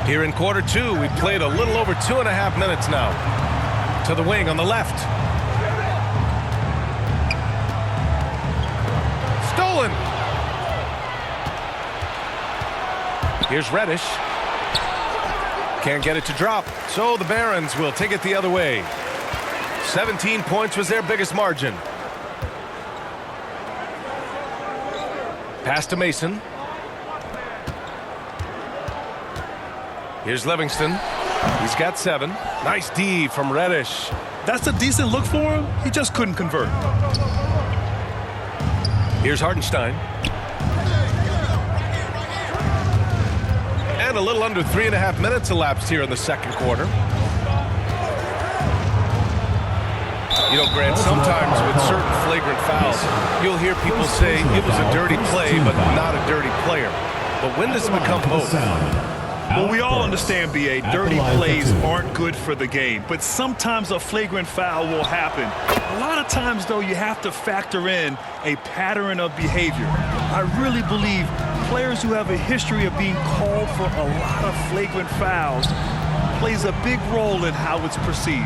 Here in quarter two, we've played a little over 2.5 minutes now. To the wing on the left. Stolen. Here's Reddish. Can't get it to drop, so the Barons will take it the other way. 17 points was their biggest margin. Pass to Mason. Here's Livingston. He's got 7. Nice D from Reddish. That's a decent look for him. He just couldn't convert. Here's Hartenstein. And a little under 3.5 minutes elapsed here in the second quarter. You know, Grant, sometimes with certain flagrant fouls, you'll hear people say it was a dirty play, but not a dirty player. But when does it become both? Well, we all understand, B.A., dirty plays aren't good for the game, but sometimes a flagrant foul will happen. A lot of times, though, you have to factor in a pattern of behavior. I really believe players who have a history of being called for a lot of flagrant fouls plays a big role in how it's perceived.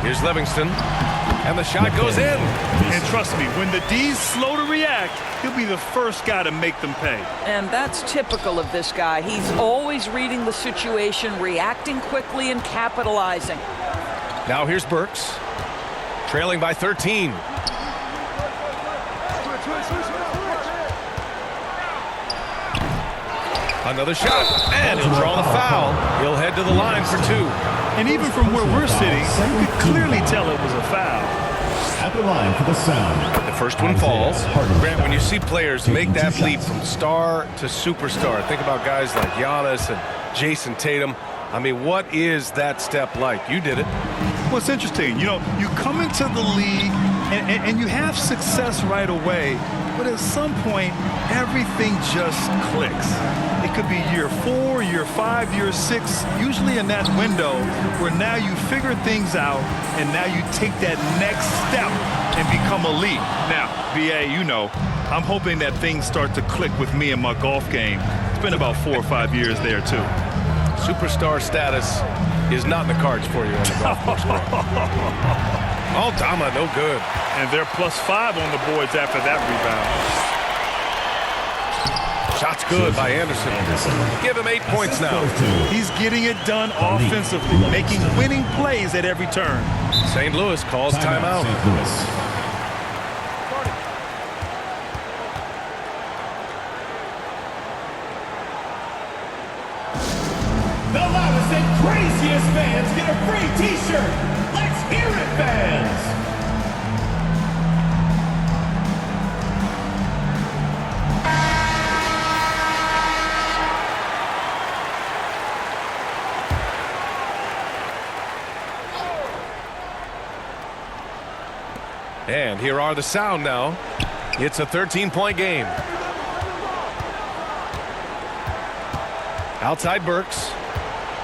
Here's Livingston, and the shot goes in. And trust me, when the D's slow to react, he'll be the first guy to make them pay. And that's typical of this guy. He's always reading the situation, reacting quickly, and capitalizing. Now here's Burks, trailing by 13. Another shot, and he'll draw the foul. He'll head to the line for 2. And even from where we're sitting, you could clearly tell it was a foul. At the line for the Sound. The first one falls. Grant, when you see players make that leap from star to superstar, think about guys like Giannis and Jason Tatum. I mean, what is that step like? You did it. Well, it's interesting. You know, you come into the league and you have success right away, but at some point, everything just clicks. It could be year 4, year 5, year 6, usually in that window where now you figure things out and now you take that next step and become elite. Now, B.A., you know, I'm hoping that things start to click with me in my golf game. It's been about 4 or 5 years there, too. Superstar status is not in the cards for you on the golf course. Aldama, no good. And they're +5 on the boards after that rebound. Shot's good by Anderson. Give him 8 points now. He's getting it done offensively, making winning plays at every turn. St. Louis calls timeout. St. Louis. The loudest and craziest fans get a free t-shirt. Let's hear it, fans. And here are the Sound now. It's a 13-point game. Outside Burks.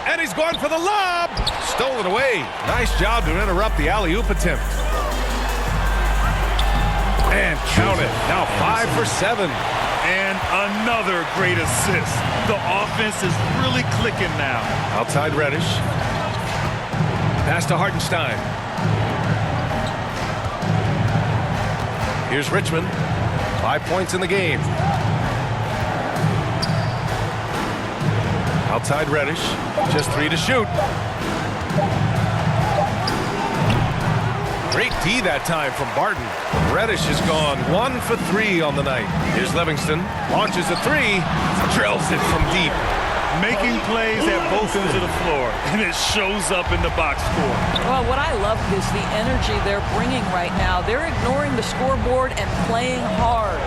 And he's going for the lob. Stolen away. Nice job to interrupt the alley-oop attempt. And count it. Now 5 for 7. And another great assist. The offense is really clicking now. Outside Reddish. Pass to Hartenstein. Here's Richmond. 5 points in the game. Outside Reddish. Just 3 to shoot. Great D that time from Barton. Reddish has gone 1 for 3 on the night. Here's Livingston. Launches a 3. Drills it from deep. Making plays at both ends of the floor, and it shows up in the box score. Well, what I love is the energy they're bringing right now. They're ignoring the scoreboard and playing hard.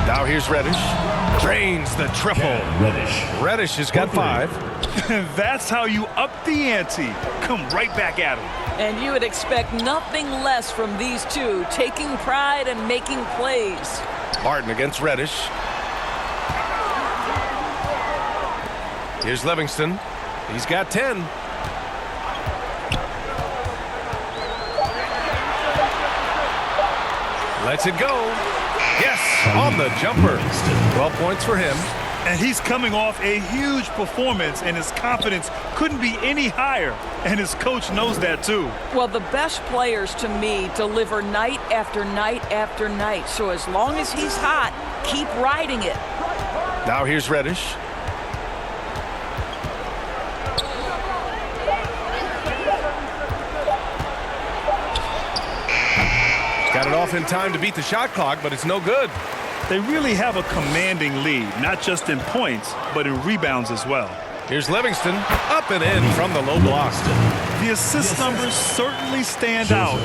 Now here's Reddish. Drains the triple. Reddish has got 5. That's how you up the ante. Come right back at him. And you would expect nothing less from these two, taking pride and making plays. Barton against Reddish. Here's Livingston. He's got 10. Lets it go. Yes, on the jumper. 12 points for him. And he's coming off a huge performance, and his confidence couldn't be any higher. And his coach knows that, too. Well, the best players, to me, deliver night after night after night. So as long as he's hot, keep riding it. Now here's Reddish. Got it off in time to beat the shot clock, but it's no good. They really have a commanding lead, not just in points, but in rebounds as well. Here's Livingston, up and in from the low block. The assist numbers certainly stand out.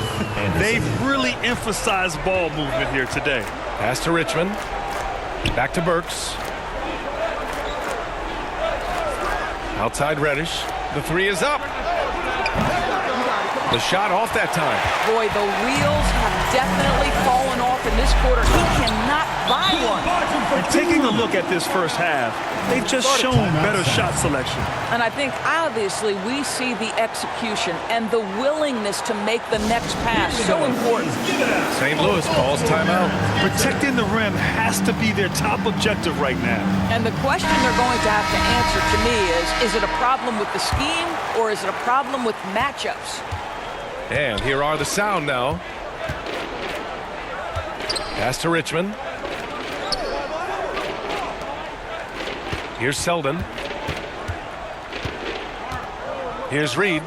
They've really emphasized ball movement here today. Pass to Richmond. Back to Burks. Outside Reddish. The three is up. The shot off that time. Boy, the wheels have definitely fallen off in this quarter. He cannot buy one. And taking a look at this first half, they've just shown better shot selection. And I think, obviously, we see the execution and the willingness to make the next pass so important. St. Louis calls timeout. Protecting the rim has to be their top objective right now. And the question they're going to have to answer to me is it a problem with the scheme or is it a problem with matchups? And here are the Sound now. Pass to Richmond. Here's Selden. Here's Reed.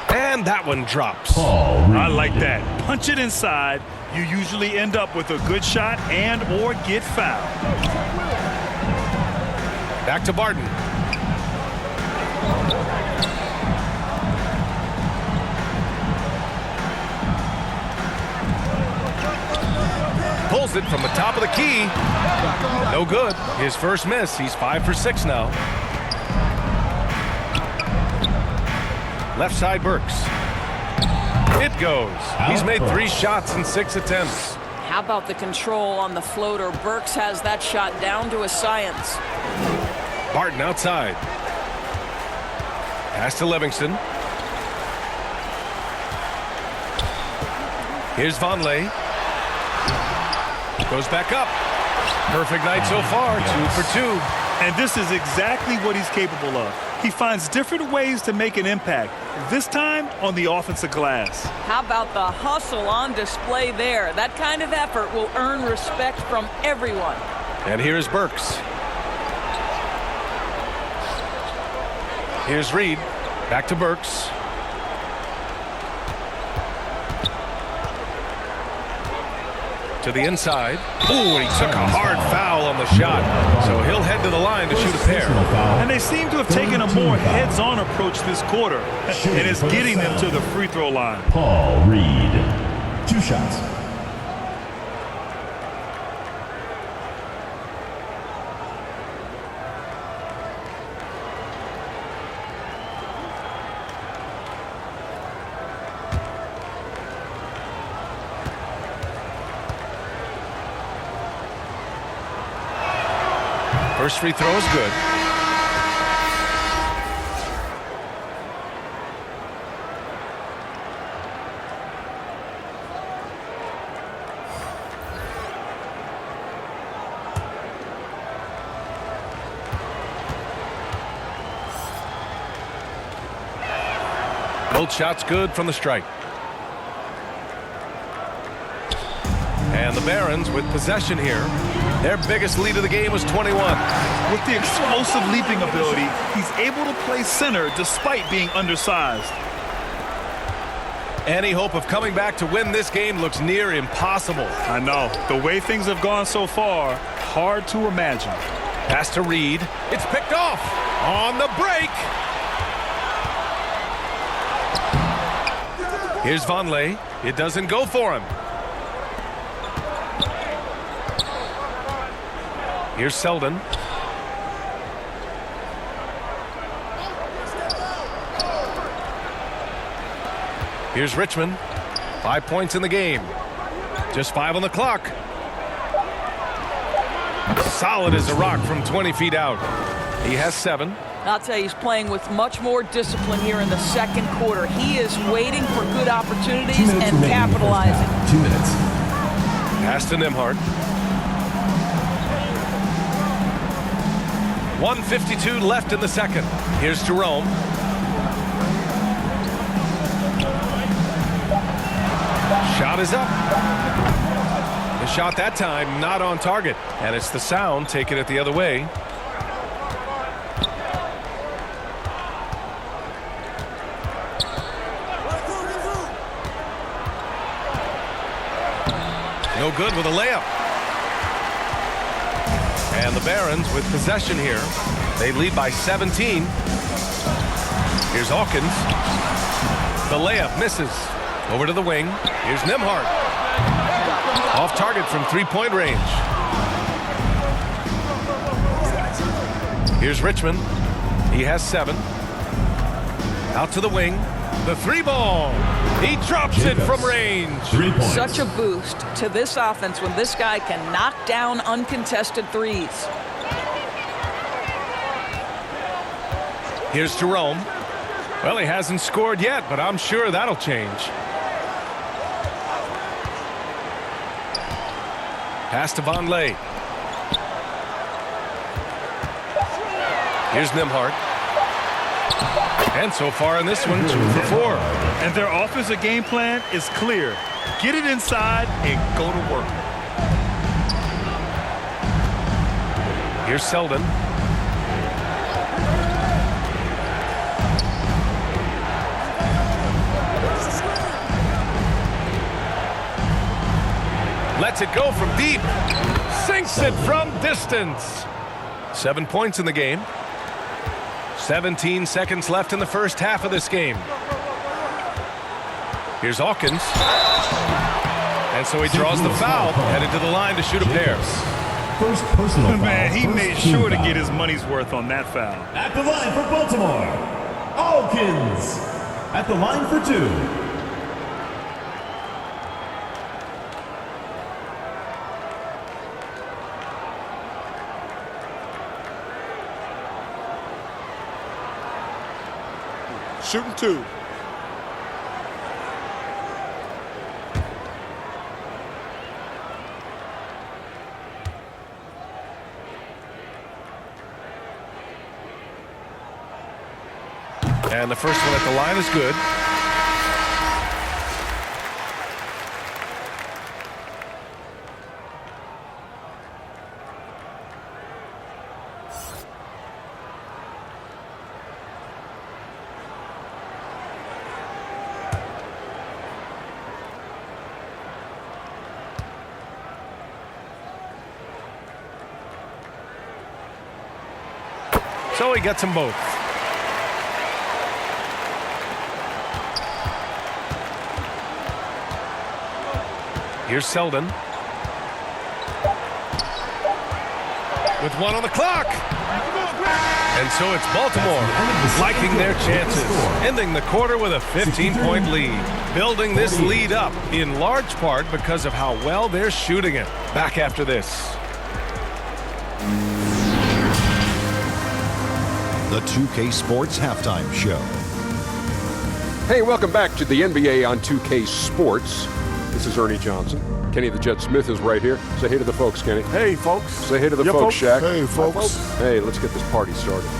And that one drops. I like that. Punch it inside. You usually end up with a good shot and or get fouled. Back to Barton. Pulls it from the top of the key. No good. His first miss. He's 5 for 6 now. Left side Burks. It goes. He's made 3 shots in 6 attempts. How about the control on the floater? Burks has that shot down to a science. Barton outside. Pass to Livingston. Here's Vonleh. Goes back up. Perfect night so far, 2 for 2. And this is exactly what he's capable of. He finds different ways to make an impact, this time on the offensive glass. How about the hustle on display there? That kind of effort will earn respect from everyone. And here's Burks. Here's Reed. Back to Burks. To the inside. Ooh, and he took a hard foul on the shot. So he'll head to the line to shoot a pair. And they seem to have taken a more heads-on approach this quarter. And it's getting them to the free throw line. Paul Reed. 2 shots. First free throw is good. Both shots good from the strike. And the Barons with possession here. Their biggest lead of the game was 21. With the explosive leaping ability, he's able to play center despite being undersized. Any hope of coming back to win this game looks near impossible. I know. The way things have gone so far, hard to imagine. Pass to Reed. It's picked off on the break. Here's Vonleh. It doesn't go for him. Here's Selden. Here's Richmond. 5 points in the game. Just 5 on the clock. Solid as a rock from 20 feet out. He has 7. I'll tell you, he's playing with much more discipline here in the second quarter. He is waiting for good opportunities and capitalizing. 2 minutes. Pass to Nembhard. 1:52 left in the second. Here's Jerome. Shot is up. The shot that time not on target. And it's the Sound taking it the other way. No good with a layup. And the Barons with possession here. They lead by 17. Here's Hawkins. The layup misses. Over to the wing. Here's Nembhard. Off target from three-point range. Here's Richmond. He has 7. Out to the wing. The 3-ball. He drops it from range. 3 points. Such a boost to this offense when this guy can knock down uncontested threes. Here's Jerome. Well, he hasn't scored yet, but I'm sure that'll change. Pass to Vonleh. Here's Nembhard. And so far in this one, 2 for 4. And their offensive game plan is clear. Get it inside and go to work. Here's Selden. Lets it go from deep. Sinks it from distance. 7 points in the game. 17 seconds left in the first half of this game. Here's Hawkins. And so he draws the foul, headed to the line to shoot a pair. First personal foul. Man, he First made team sure to foul. get his money's worth on that foul. At the line for Baltimore, Hawkins. At the line for 2. Shooting 2. And the first one at the line is good. So he gets them both. Here's Selden. With 1 on the clock. And so it's Baltimore liking their chances. Ending the quarter with a 15-point lead. Building this lead up in large part because of how well they're shooting it. Back after this. The 2K Sports Halftime Show. Hey, welcome back to the NBA on 2K Sports. This is Ernie Johnson. Kenny the Jet Smith is right here. Say hey to the folks, Kenny. Hey, folks. Say hey to the folks, Shaq. Hey, folks. Hey, let's get this party started.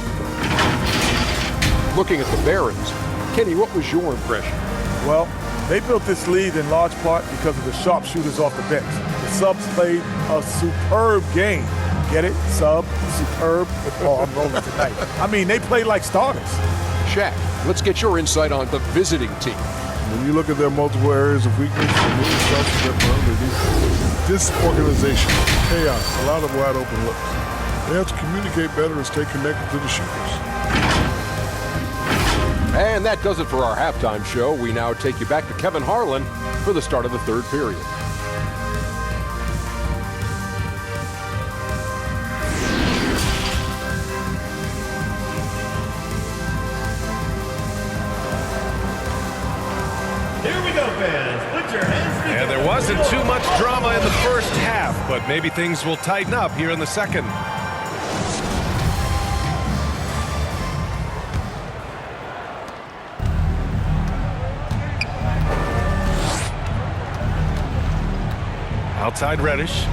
Looking at the Barons, Kenny, what was your impression? Well, they built this lead in large part because of the sharpshooters off the bench. The subs played a superb game. Get it? Sub, superb. Oh, I'm rolling tonight. I mean, they played like starters. Shaq, let's get your insight on the visiting team. When you look at their multiple areas of weakness, it really starts to get underneath. Disorganization, chaos, a lot of wide open looks. They have to communicate better and stay connected to the shooters. And that does it for our halftime show. We now take you back to Kevin Harlan for the start of the third period. And there wasn't too much drama in the first half, but maybe things will tighten up here in the second. Outside Reddish.